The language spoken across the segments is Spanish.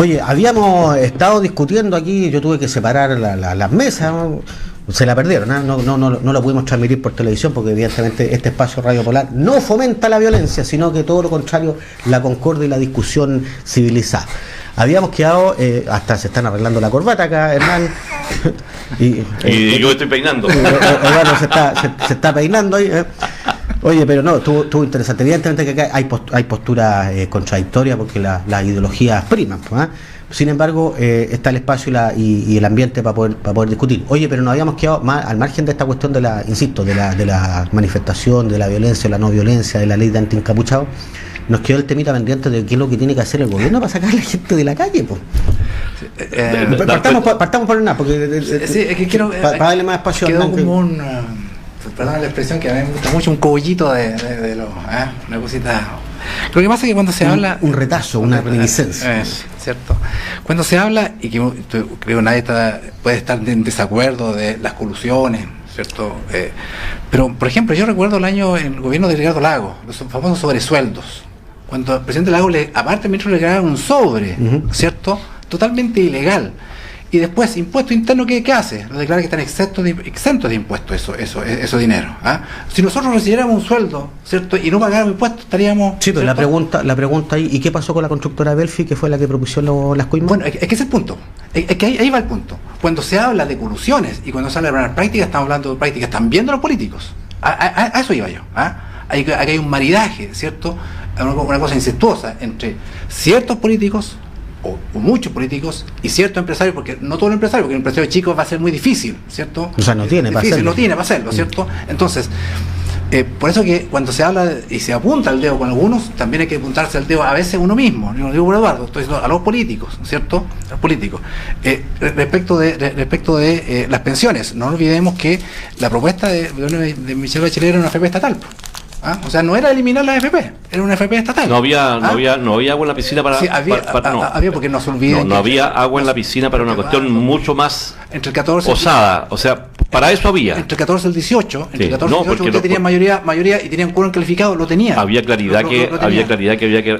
Oye, habíamos estado discutiendo aquí, yo tuve que separar las mesas, ¿no? Se la perdieron, no lo pudimos transmitir por televisión porque evidentemente este espacio Radio Polar no fomenta la violencia, sino que todo lo contrario, la concordia y la discusión civilizada. Habíamos quedado, hasta se están arreglando la corbata acá, Hernán. y yo estoy peinando. Bueno, se está peinando ahí. Oye, pero no, estuvo interesante. Evidentemente que acá hay posturas contradictorias porque las ideologías priman, ¿eh? Sin embargo, está el espacio y el ambiente para poder discutir. Oye, pero nos habíamos quedado más al margen de esta cuestión de la manifestación, de la violencia, de la no violencia, de la ley de antiencapuchados. Nos quedó el temita pendiente de qué es lo que tiene que hacer el gobierno para sacar a la gente de la calle, pues. Partamos por nada, porque es que quiero para darle más espacio. Quedó como perdón la expresión, que a mí me gusta mucho, un cogollito de una cosita. Lo que pasa es que cuando se habla... Un retazo, una reminiscencia. Cierto. Cuando se habla, y que creo que nadie puede estar en desacuerdo de las colusiones, ¿cierto? Pero, por ejemplo, yo recuerdo el gobierno de Ricardo Lagos, los famosos sobresueldos. Cuando el presidente Lagos, aparte el ministro le regalaron un sobre, ¿cierto? Totalmente ilegal. Y después, impuesto interno, ¿qué hace? Lo declara que están exentos de impuestos eso dinero. Si nosotros recibiéramos un sueldo, ¿cierto? Y no pagáramos impuestos, estaríamos... Sí, pero la pregunta ahí, ¿y qué pasó con la constructora Belfi, que fue la que propuso las coimas? Bueno, es que ese es el punto. Es que ahí va el punto. Cuando se habla de colusiones y cuando se habla de buenas prácticas, estamos hablando de prácticas también de los políticos. A eso iba yo. Aquí hay un maridaje, ¿cierto? Una cosa incestuosa entre ciertos políticos o muchos políticos y ciertos empresarios, porque no todo el empresario, porque el empresario chico va a ser muy difícil, ¿cierto? O sea, no tiene para hacerlo, ¿cierto? Entonces, por eso que cuando se habla y se apunta el dedo con algunos, también hay que apuntarse el dedo a veces uno mismo. Yo no digo por Eduardo, estoy diciendo a los políticos, ¿cierto? A los políticos. Respecto de las pensiones, no olvidemos que la propuesta de Michelle Bachelet era una AFP estatal. O sea, no era eliminar la AFP, era una AFP estatal. No había agua en la piscina para... Sí, había, porque no se olviden. No había agua en la piscina para una cuestión mucho más entre el 14 osada. O sea, para eso había. Entre el 14 y el 18, ustedes tenían mayoría y tenían quórum calificado, lo tenían. Había claridad que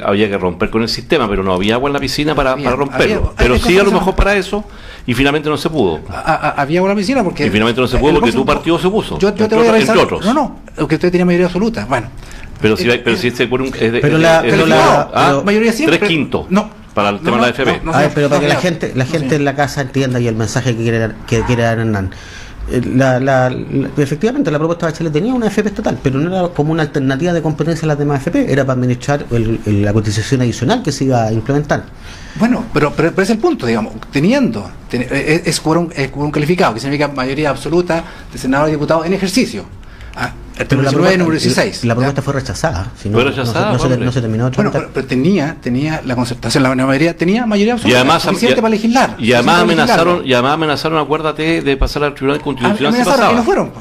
había que romper con el sistema, pero no había agua en la piscina para romperlo. Pero sí, a lo mejor para eso, y finalmente no se pudo. Había agua en la piscina porque... Y finalmente no se pudo porque tu partido se puso. Yo te voy a revisar. No, porque usted tenía mayoría absoluta. Bueno. Pero si este quórum es de mayoría siempre 3/5. No. Para el tema de la AFP. Pero para que la gente en la casa entienda y el mensaje que quiere dar Hernán. Efectivamente la propuesta de Bachelet tenía una AFP estatal, pero no era como una alternativa de competencia a las demás AFP, era para administrar la cotización adicional que se iba a implementar. Bueno, pero es el punto, digamos, es quórum calificado, que significa mayoría absoluta de senadores y diputados en ejercicio. El pero la propuesta, número 16. La propuesta fue rechazada. Fue rechazada. No se terminó de tramitar. Bueno, pero tenía la concertación, la mayoría tenía mayoría absoluta. Y además, suficiente para legislar. Y además amenazaron, acuérdate, de pasar al Tribunal Constitucional. Y no fueron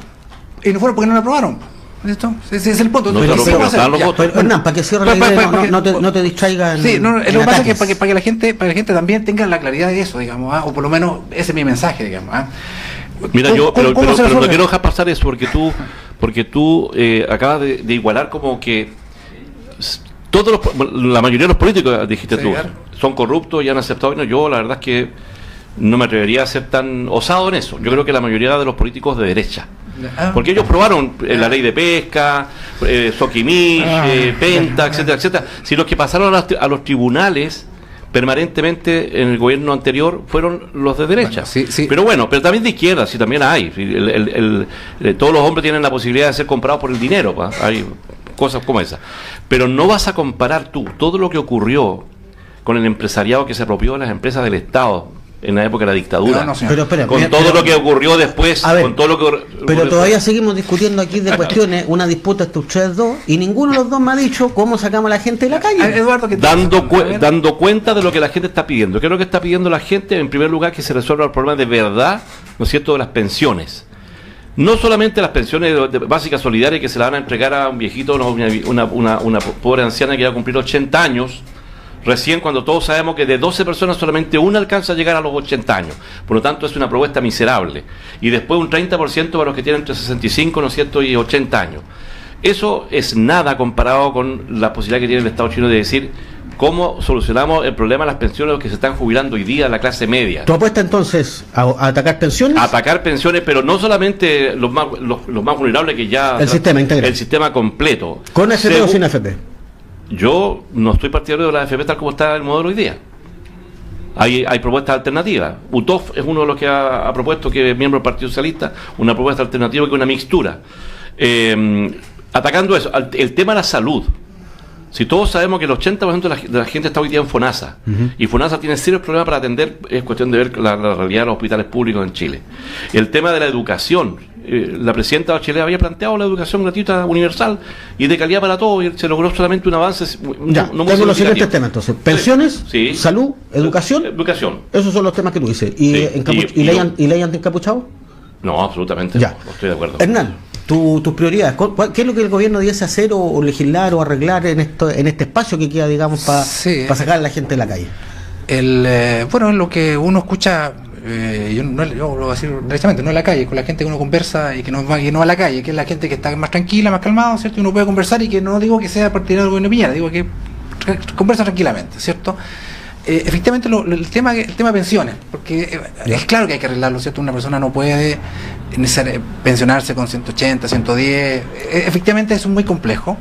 porque no la aprobaron. ¿Listo? Ese es el punto. Hernán, para que cierre la idea, no te distraigan. Sí, lo que pasa es que para que la gente también tenga la claridad de eso, digamos, o por lo menos ese es mi mensaje, digamos. Mira, pero no quiero dejar pasar eso porque tú acabas de igualar como que la mayoría de los políticos, dijiste tú, son corruptos y han aceptado. No, yo la verdad es que no me atrevería a ser tan osado en eso. Yo creo que la mayoría de los políticos de derecha, porque ellos probaron la ley de pesca, Soquimich, Penta, etcétera. Si los que pasaron a los tribunales permanentemente en el gobierno anterior fueron los de derecha. Sí. Pero también de izquierda, sí, también hay. Todos los hombres tienen la posibilidad de ser comprados por el dinero, hay cosas como esas. Pero no vas a comparar tú todo lo que ocurrió con el empresariado que se apropió de las empresas del Estado en la época de la dictadura, todo lo que ocurrió después, con todo lo que... Pero todavía seguimos discutiendo aquí de cuestiones, una disputa entre ustedes dos, y ninguno de los dos me ha dicho cómo sacamos a la gente de la calle. Eduardo, dando cuenta de lo que la gente está pidiendo. ¿Qué es lo que está pidiendo la gente? En primer lugar, que se resuelva el problema de verdad, ¿no es cierto?, de las pensiones. No solamente las pensiones básicas solidarias que se la van a entregar a un viejito, una pobre anciana que va a cumplir 80 años, recién cuando todos sabemos que de 12 personas solamente una alcanza a llegar a los 80 años. Por lo tanto, es una propuesta miserable. Y después un 30% para los que tienen entre 65, ¿no es cierto?, y 80 años. Eso es nada comparado con la posibilidad que tiene el Estado chino de decir, ¿Cómo solucionamos el problema de las pensiones de los que se están jubilando hoy día, la clase media? ¿Tu apuesta entonces a atacar pensiones? Atacar pensiones, pero no solamente los más vulnerables, que ya... El sistema integral. El sistema completo. ¿Con AFP o sin AFP? Yo no estoy partidario de la AFP tal como está el modelo hoy día. Hay propuestas alternativas. UTOF es uno de los que ha propuesto, que es miembro del Partido Socialista, una propuesta alternativa que es una mixtura. Atacando eso, el tema de la salud. Si todos sabemos que el 80% de la gente está hoy día en FONASA, y FONASA tiene serios problemas para atender, es cuestión de ver la realidad de los hospitales públicos en Chile. El tema de la educación, la presidenta Bachelet había planteado la educación gratuita universal y de calidad para todos, y se logró solamente un avance no tengo los siguientes temas entonces: pensiones, sí, salud, educación. Esos son los temas que tú dices. ¿Y, sí, ley anti-encapuchado? No, absolutamente no estoy de acuerdo. Hernán, tus prioridades, ¿qué es lo que el gobierno debiese hacer o legislar o arreglar en este espacio que queda, digamos, para sacar a la gente de la calle? Bueno, lo que uno escucha, yo lo voy a decir directamente, no en la calle, con la gente que uno conversa y que no va a la calle, que es la gente que está más tranquila, más calmada, ¿cierto? Y uno puede conversar, y que no digo que sea partidario del gobierno de Piñera, digo que conversa tranquilamente, ¿cierto? Efectivamente, el tema pensiones, porque es claro que hay que arreglarlo, ¿cierto? Una persona no puede pensionarse con 180, 110, efectivamente eso es muy complejo,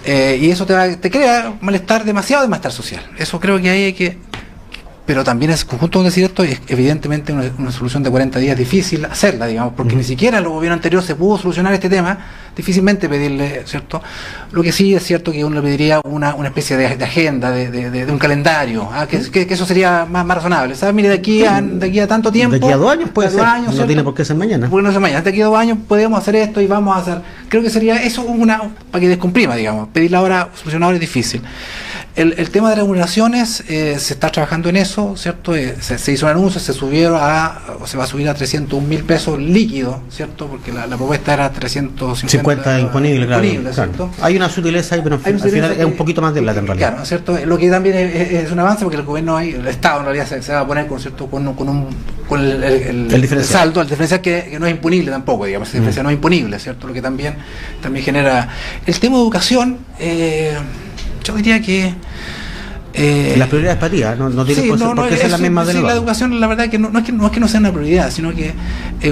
y eso te crea malestar, demasiado de malestar social. Eso creo que ahí hay que... Pero también es conjunto con decir esto, es evidentemente una solución de 40 días difícil hacerla, digamos, porque ni siquiera el gobierno anterior se pudo solucionar este tema, difícilmente pedirle, ¿cierto? Lo que sí es cierto que uno le pediría una especie de agenda, de un calendario, que eso sería más razonable. ¿Sabes? Mire, de aquí a tanto tiempo... De aquí a 2 años puede ser, no tiene por qué ser mañana. Porque no es mañana, de aquí a 2 años podemos hacer esto y vamos a hacer... Creo que sería eso para que descomprima, digamos. Pedirle ahora solucionador es difícil. El tema de remuneraciones, se está trabajando en eso, ¿cierto? Se hizo un anuncio, se va a subir a 301.000 pesos líquidos, ¿cierto? Porque la propuesta era 350 imponible, claro. ¿cierto? Hay una sutileza ahí, pero al final es un poquito más de plata en realidad. Claro, ¿cierto? Lo que también es un avance, porque el gobierno, el Estado en realidad se va a poner con el saldo, el diferencial que no es imponible tampoco, digamos, el diferencial no es imponible, ¿cierto? Lo que también genera... El tema de educación, yo diría que... las prioridades para ti, no tiene por qué ser la misma de la educación, la verdad es que no es que no sea una prioridad, sino que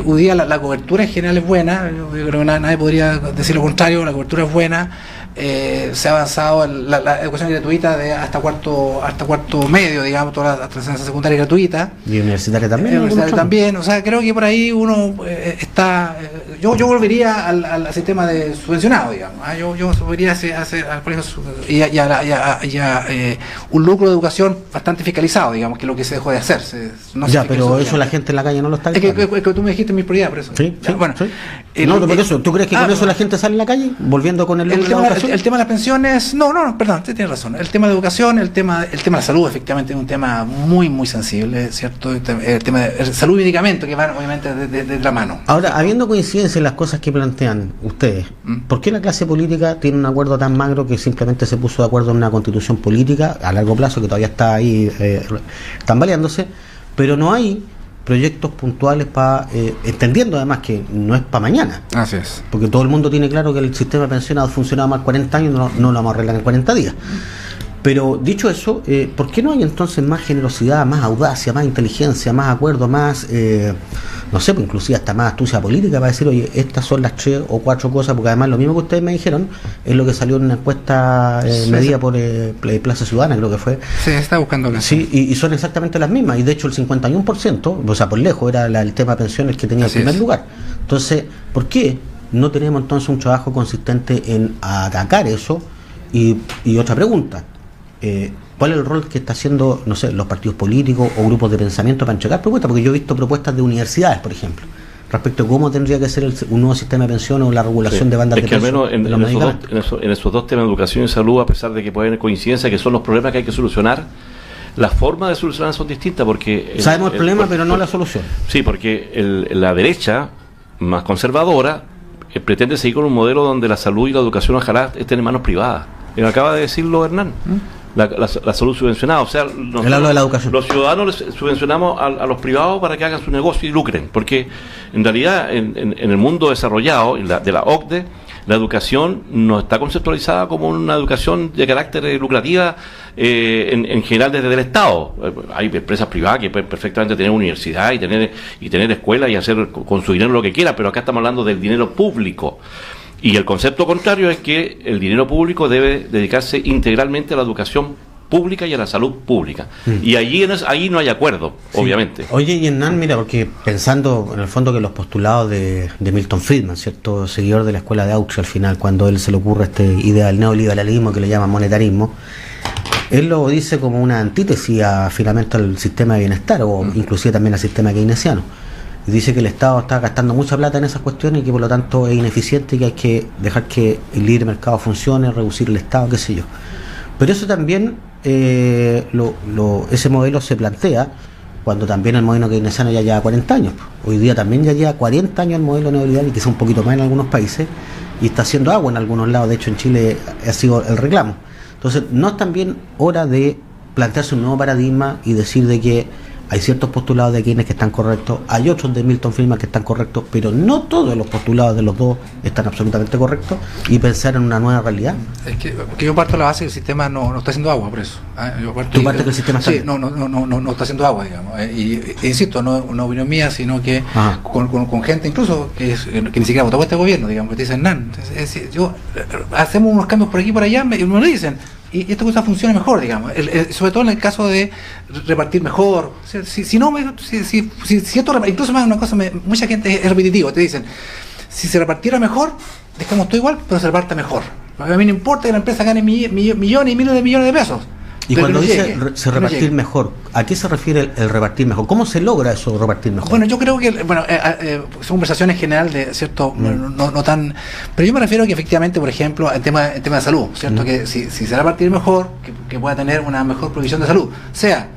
hoy día la cobertura en general es buena. Yo creo que nadie podría decir lo contrario. La cobertura es buena. Se ha avanzado la educación gratuita de hasta cuarto medio, digamos, toda la enseñanza secundaria gratuita. Y universitaria también. O sea, creo que por ahí uno está... Yo volvería al sistema de subvencionado, digamos. Yo volvería al colegio y a un lucro de educación bastante fiscalizado, digamos, que es lo que se dejó de hacer. Pero eso la gente en la calle no lo está viendo. Es que tú me dijiste mi prioridad, por eso. Bueno, por eso, ¿tú crees que con eso la gente sale en la calle? Volviendo con el lucro de la educación. El tema de las pensiones, perdón, usted tiene razón. El tema de educación, el tema de la salud, efectivamente, es un tema muy, muy sensible, ¿cierto? El tema de salud y medicamento, que van obviamente de la mano. Ahora, habiendo coincidencia en las cosas que plantean ustedes, ¿por qué la clase política tiene un acuerdo tan magro que simplemente se puso de acuerdo en una constitución política a largo plazo que todavía está ahí tambaleándose, pero no hay proyectos puntuales para, entendiendo además que no es para mañana? Así es. Porque todo el mundo tiene claro que el sistema de pensiones ha funcionado más 40 años, no lo vamos a arreglar en 40 días. Pero dicho eso, ¿por qué no hay entonces más generosidad, más audacia, más inteligencia, más acuerdo, más, no sé, pues inclusive hasta más astucia política para decir, oye, estas son las 3 o 4 cosas? Porque además lo mismo que ustedes me dijeron es lo que salió en una encuesta medida por Plaza Ciudadana, creo que fue. Sí, está buscando la... Sí, y son exactamente las mismas, y de hecho el 51%, o sea, por lejos, era el tema de pensiones que tenía el primer lugar. Entonces, ¿por qué no tenemos entonces un trabajo consistente en atacar eso? Y otra pregunta, ¿cuál es el rol que está haciendo, no sé, los partidos políticos o grupos de pensamiento para entregar propuestas? Porque yo he visto propuestas de universidades, por ejemplo, respecto a cómo tendría que ser un nuevo sistema de pensiones o la regulación de bandas de pensión. Es que al menos en esos dos temas, educación y salud, a pesar de que pueden haber coincidencias, que son los problemas que hay que solucionar, las formas de solucionar son distintas, porque... Sabemos el problema, pero no la solución. Sí, porque la derecha, más conservadora, pretende seguir con un modelo donde la salud y la educación ojalá estén en manos privadas. Acaba de decirlo Hernán. La salud subvencionada, o sea, él habla de la educación. Los ciudadanos les subvencionamos a los privados para que hagan su negocio y lucren, porque en realidad en el mundo desarrollado de la OCDE, la educación no está conceptualizada como una educación de carácter lucrativa en general desde el Estado. Hay empresas privadas que pueden perfectamente tener universidad y tener escuelas y hacer con su dinero lo que quieran, pero acá estamos hablando del dinero público. Y el concepto contrario es que el dinero público debe dedicarse integralmente a la educación pública y a la salud pública. Y ahí no hay acuerdo, sí, obviamente. Oye, y Hernán, mira, porque pensando en el fondo que los postulados de Milton Friedman, ¿cierto?, seguidor de la escuela de Auschwitz, al final, cuando a él se le ocurre esta idea del neoliberalismo que le llaman monetarismo, él lo dice como una antítesis finalmente al sistema de bienestar, o inclusive también al sistema keynesiano. Y dice que el Estado está gastando mucha plata en esas cuestiones y que por lo tanto es ineficiente y que hay que dejar que el libre mercado funcione, reducir el Estado, qué sé yo. Pero eso también, ese modelo se plantea cuando también el modelo keynesiano ya lleva 40 años. Hoy día también ya lleva 40 años el modelo neoliberal y quizá un poquito más en algunos países, y está haciendo agua en algunos lados. De hecho, en Chile ha sido el reclamo. Entonces, ¿no es también hora de plantearse un nuevo paradigma y decir de que hay ciertos postulados de Keynes que están correctos, hay otros de Milton Friedman que están correctos, pero no todos los postulados de los dos están absolutamente correctos, y pensar en una nueva realidad? Es que yo parto de la base que el sistema no está haciendo agua, por eso. ¿Tú partes que el sistema está? Sí, no está haciendo agua, digamos. Y insisto, no es una opinión mía, sino que con gente incluso que ni siquiera votó por este gobierno, digamos, que te dicen, hacemos unos cambios por aquí y por allá, y me lo dicen, y esta cosa funciona mejor, digamos, sobre todo en el caso de repartir mejor. Si esto, incluso más una cosa, mucha gente es repetitivo, te dicen, si se repartiera mejor, dejamos todo igual, pero se reparta mejor. A mí no importa que la empresa gane millones y miles de millones de pesos. Y cuando dice repartir mejor, ¿a qué se refiere el repartir mejor? ¿Cómo se logra eso, repartir mejor? Bueno, yo creo que son conversaciones en general de cierto, no tan, pero yo me refiero a que efectivamente, por ejemplo, en tema de salud, cierto, que si se repartir mejor, que pueda tener una mejor provisión de salud, sea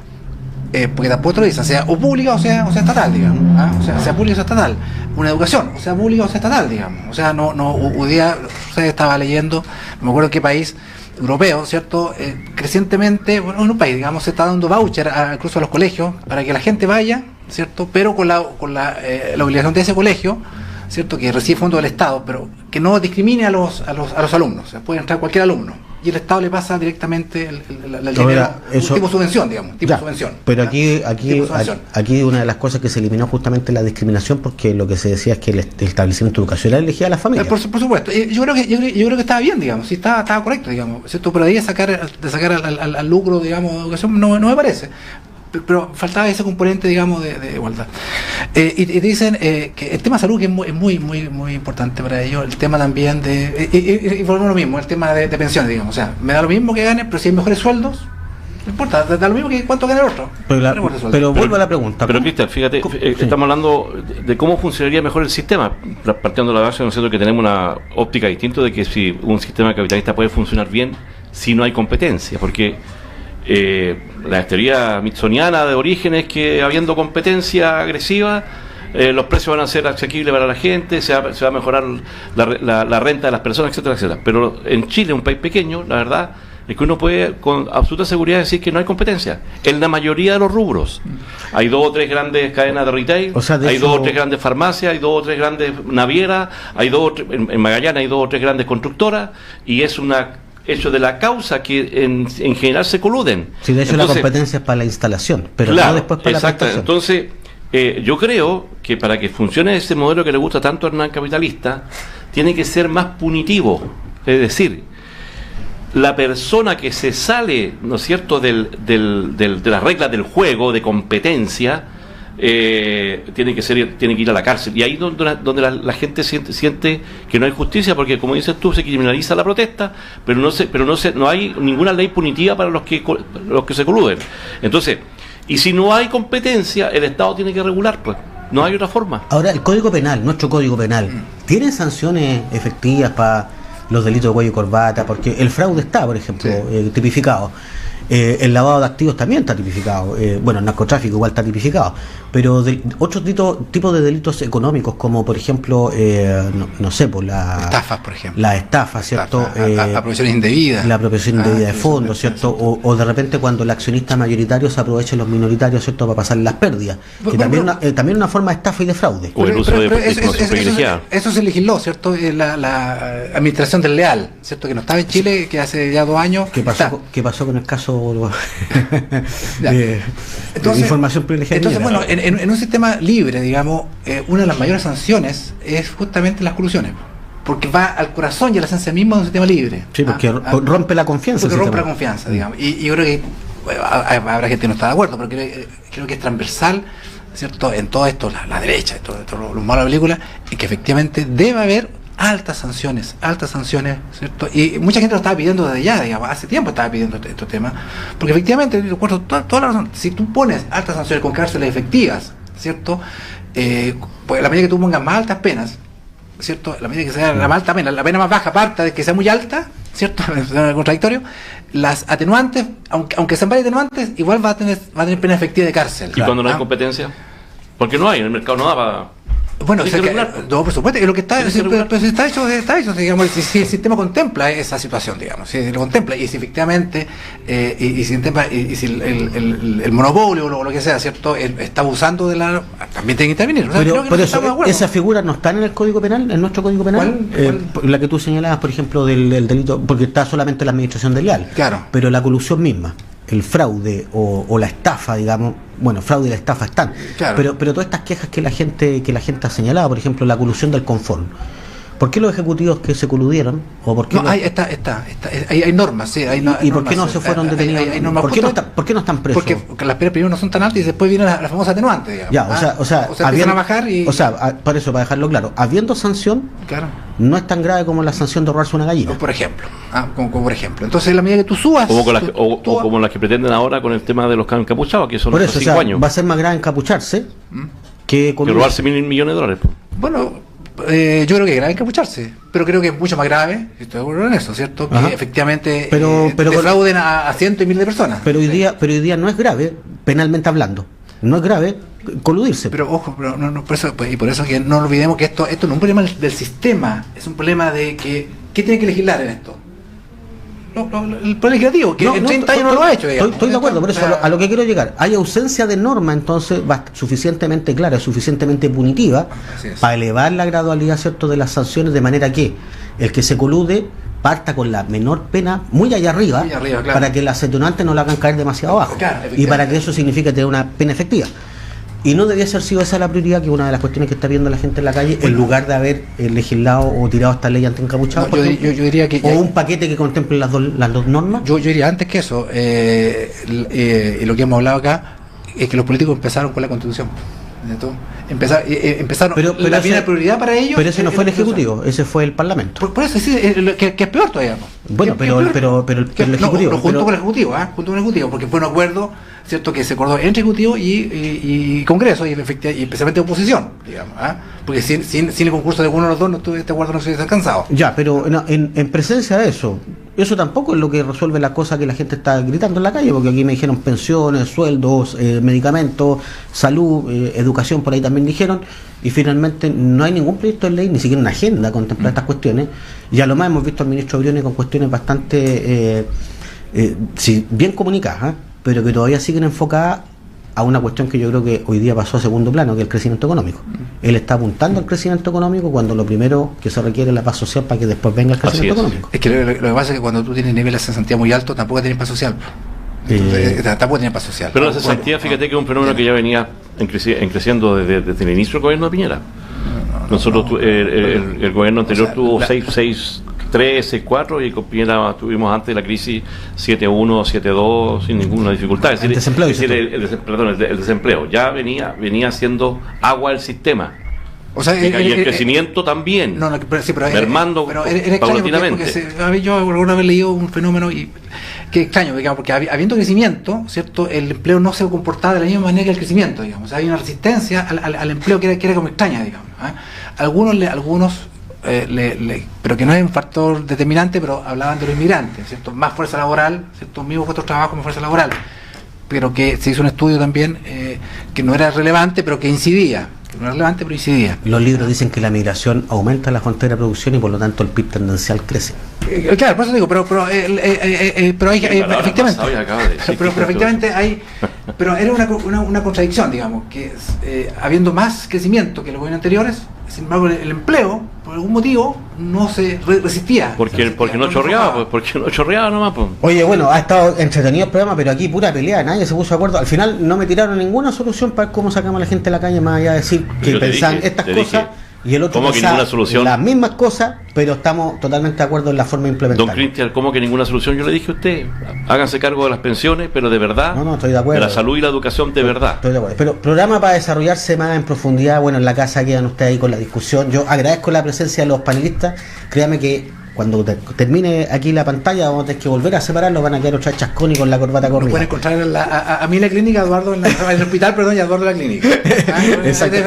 porque tampoco te lo dicen, sea o pública o sea estatal, digamos, o sea pública o sea estatal, una educación, o sea pública o sea estatal, digamos, o sea un día usted estaba leyendo, no me acuerdo en qué país europeo, ¿cierto? Crecientemente, en un país, digamos, se está dando voucher incluso a los colegios para que la gente vaya, ¿cierto? Pero con la obligación de ese colegio, ¿cierto?, que recibe fondos del Estado, pero que no discrimine a los alumnos. O sea, puede entrar cualquier alumno y el Estado le pasa directamente el dinero, tipo subvención, digamos, subvención. Pero aquí una de las cosas que se eliminó justamente la discriminación, porque lo que se decía es que el establecimiento educacional elegía a las familias. Por supuesto. Yo creo que estaba bien, digamos, sí estaba correcto, digamos, ¿cierto? Pero ahí de sacar al lucro, digamos, de educación no me parece. Pero faltaba ese componente, digamos, de igualdad. Y te dicen que el tema de salud, que es muy importante para ellos, el tema también y volvemos a lo mismo, el tema de pensiones, digamos, o sea, me da lo mismo que gane, pero si hay mejores sueldos, no importa, da lo mismo que cuánto gane el otro. Pero vuelvo a la pregunta. Pero Cristian, fíjate, estamos hablando de cómo funcionaría mejor el sistema, partiendo de la base, ¿no es cierto?, que tenemos una óptica distinta de que si un sistema capitalista puede funcionar bien si no hay competencia, porque la teoría smithsoniana de origen es que habiendo competencia agresiva, los precios van a ser asequibles para la gente, se va a mejorar la renta de las personas, etcétera, etcétera. Pero en Chile, un país pequeño, la verdad es que uno puede con absoluta seguridad decir que no hay competencia en la mayoría de los rubros. Hay 2 o 3 grandes cadenas de retail, hay 2 o 3 grandes farmacias, hay 2 o 3 grandes navieras, hay 2 o 3, en Magallanes hay 2 o 3 grandes constructoras, y es una hecho de la causa que en general se coluden. Sí, de hecho entonces, la competencia es para la instalación, pero no después para la prestación. Entonces, yo creo que para que funcione ese modelo que le gusta tanto a Hernán capitalista, tiene que ser más punitivo. Es decir, la persona que se sale, ¿no es cierto?, de las reglas del juego, de competencia, tiene que ir a la cárcel. Y ahí donde la gente siente que no hay justicia, porque como dices tú, se criminaliza la protesta, pero no hay ninguna ley punitiva para los que se coluden. Entonces, y si no hay competencia, el Estado tiene que regular, pues no hay otra forma. Ahora, el Código Penal, nuestro Código Penal, ¿tiene sanciones efectivas para los delitos de cuello y corbata? Porque el fraude está, por ejemplo, tipificado. El lavado de activos también está tipificado. Bueno, el narcotráfico igual está tipificado. Pero otros tipos de delitos económicos, como por ejemplo, no sé, por estafas, por ejemplo. La estafa, ¿cierto? Apropiación indebida. La apropiación indebida de fondos, ¿cierto? O de repente cuando el accionista mayoritario se aprovecha de los minoritarios, ¿cierto? Para pasar las pérdidas. Que también una forma de estafa y de fraude. O el uso de información privilegiada. Eso se legisló, ¿cierto? La administración del leal, ¿cierto? Que no estaba en Chile, que hace ya 2 años. ¿Qué pasó con el caso entonces, información privilegiada? Entonces, bueno, en un sistema libre, digamos, una de las mayores sanciones es justamente las colusiones, porque va al corazón y a la esencia misma de un sistema libre. Sí, porque rompe la confianza. Porque rompe la confianza, digamos. Y yo creo que habrá gente que no está de acuerdo, pero creo que es transversal, ¿cierto? En todo esto, la derecha, en todo lo malo de la película, y que efectivamente debe haber altas sanciones, ¿cierto? Y mucha gente lo estaba pidiendo desde ya, digamos, hace tiempo estaba pidiendo estos temas, porque efectivamente, recuerdo toda la razón, si tú pones altas sanciones con cárceles efectivas, ¿cierto? Pues la medida que tú pongas más altas penas, ¿cierto? La medida que sea la más alta pena, la pena más baja, aparte de que sea muy alta, ¿cierto? Contradictorio, las atenuantes, aunque sean varias atenuantes, igual va a tener pena efectiva de cárcel. ¿Y cuando no hay competencia? Porque no hay, en el mercado no da para... Bueno, no, por supuesto, es lo que está hecho, digamos, si el sistema contempla esa situación, digamos, si lo contempla, y si efectivamente, y si el monopolio o lo que sea, ¿cierto?, está abusando de también tiene que intervenir. Pero esas figuras no están en el Código Penal, en nuestro Código Penal. ¿Cuál? La que tú señalabas, por ejemplo, del delito, porque está solamente la administración del leal. Claro. Pero la colusión misma, el fraude o la estafa, digamos, bueno, fraude y la estafa están, claro. pero todas estas quejas que la gente ha señalado, por ejemplo, la colusión del Confort. ¿Por qué los ejecutivos que se coludieron? ¿O por qué hay normas, sí. ¿Y por qué no se fueron detenidos? ¿Por qué no están presos? Porque las penas primero no son tan altas y después viene la famosa atenuante, digamos. Ya, o sea empiezan a bajar y... O sea, por eso, para dejarlo claro, habiendo sanción, claro, no es tan grave como la sanción de robarse una gallina. Por ejemplo. Como por ejemplo. Entonces, la medida que tú subas... Como las que pretenden ahora con el tema de los encapuchados, que son por eso, 5 años. Va a ser más grave encapucharse que robarse $1.000 millones. Bueno... yo creo que es grave encapucharse, pero creo que es mucho más grave, estoy de acuerdo en eso, ¿cierto? Que efectivamente defrauden a cientos y miles de personas. Pero hoy día no es grave, penalmente hablando, no es grave coludirse. Pero ojo, por eso, y por eso que no olvidemos que esto no es un problema del sistema, es un problema de ¿qué tiene que legislar en esto? El Poder Legislativo, que en 30 años no lo ha hecho. Estoy de acuerdo, por eso a lo que quiero llegar. Hay ausencia de norma, entonces va suficientemente clara, suficientemente punitiva para elevar la gradualidad, ¿cierto?, de las sanciones, de manera que el que se colude parta con la menor pena muy allá arriba, claro, para que las atenuantes no la hagan caer demasiado abajo, claro, y para que eso signifique tener una pena efectiva. Y no debía ser sido esa la prioridad, que es una de las cuestiones que está viendo la gente en la calle, en lugar de haber legislado o tirado esta ley anti-encapuchados, yo diría que un paquete que contemple las dos normas. Yo diría antes que eso, y lo que hemos hablado acá, es que los políticos empezaron con la Constitución. Empezaron pero la primera prioridad para ellos. Pero ese no fue el Ejecutivo, ese fue el Parlamento. Por eso sí, que es peor todavía, ¿no? Bueno, pero el Ejecutivo. Junto con el Ejecutivo, porque fue un acuerdo, ¿cierto?, que se acordó entre Ejecutivo y Congreso, y especialmente oposición, digamos, porque sin el concurso de uno de los dos, este acuerdo no se hubiese alcanzado. Ya, pero en presencia de eso tampoco es lo que resuelve la cosa que la gente está gritando en la calle, porque aquí me dijeron pensiones, sueldos, medicamentos, salud, educación, por ahí también dijeron, y finalmente no hay ningún proyecto de ley, ni siquiera una agenda a contemplar estas cuestiones. Y a lo más hemos visto al ministro Briones con cuestiones bastante bien comunicadas, pero que todavía siguen enfocadas a una cuestión que yo creo que hoy día pasó a segundo plano, que es el crecimiento económico. Él está apuntando al crecimiento económico cuando lo primero que se requiere es la paz social para que después venga el crecimiento económico. Es que lo que pasa es que cuando tú tienes niveles de cesantía muy altos, tampoco tienes paz social. Tampoco tienes paz social. Pero la cesantía, fíjate que es un fenómeno que ya venía creciendo desde el inicio del gobierno de Piñera. Nosotros, el gobierno anterior tuvo 6.3, 6.4, y con Piñera tuvimos antes de la crisis 7.1, 7.2 sin ninguna dificultad. Es decir, el desempleo ya venía siendo agua del sistema. O sea, y el crecimiento también, mermando paulatinamente. Yo alguna vez he leído un fenómeno que extraño, digamos, porque habiendo crecimiento, ¿cierto?, el empleo no se comportaba de la misma manera que el crecimiento, digamos. O sea, hay una resistencia al empleo que era como extraña, digamos. Algunos pero que no es un factor determinante, pero hablaban de los inmigrantes, ¿cierto? Más fuerza laboral, ¿cierto? Mismos puestos de trabajo, más fuerza laboral, pero que se hizo un estudio también que no era relevante, pero que incidía. No es relevante, pero incidía. Los libros dicen que la migración aumenta la frontera de producción y por lo tanto el PIB tendencial crece. Claro, por eso digo, pero hay efectivamente, pero efectivamente hay, pero era una contradicción, digamos, que habiendo más crecimiento que los gobiernos anteriores, sin embargo el empleo, por algún motivo, no se resistía. Porque no chorreaba, pues, porque no chorreaba nomás, pues. Oye, bueno, ha estado entretenido el programa, pero aquí pura pelea, nadie se puso de acuerdo. Al final no me tiraron ninguna solución para cómo sacamos a la gente de la calle, más allá de decir que pensaban estas cosas. Y el otro pensaba las mismas cosas, pero estamos totalmente de acuerdo en la forma de implementar. Don Cristian, ¿cómo que ninguna solución? Yo le dije a usted, háganse cargo de las pensiones, pero de verdad, no, estoy de acuerdo. De la salud y la educación de verdad. Estoy de acuerdo. Pero programa para desarrollarse más en profundidad, bueno, en la casa quedan ustedes ahí con la discusión. Yo agradezco la presencia de los panelistas, créame que cuando termine aquí la pantalla vamos a tener que volver a separarlo, van a quedar otra chascón y con la corbata corrida. Pueden encontrar a mí en la clínica, Eduardo en el hospital, perdón, y a Eduardo en la clínica. Exacto,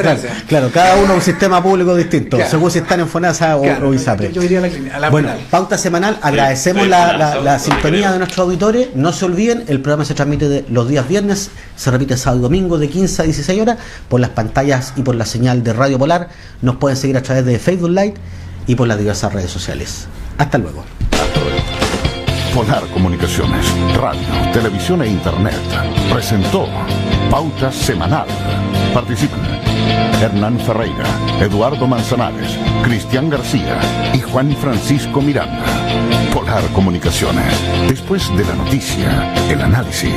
claro, cada uno un sistema público distinto, claro, según si están en FONASA o ISAPRE. Yo iría a la clínica. Bueno, pauta semanal, agradecemos la sintonía de nuestros auditores. No se olviden, el programa se transmite los días viernes, se repite sábado y domingo de 15 a 16 horas por las pantallas y por la señal de Radio Polar. Nos pueden seguir a través de Facebook Live y por las diversas redes sociales. Hasta luego. Polar Comunicaciones, radio, televisión e internet presentó Pauta Semanal. Participan Hernán Ferreira, Eduardo Manzanares, Cristian García y Juan Francisco Miranda. Polar Comunicaciones. Después de la noticia, el análisis.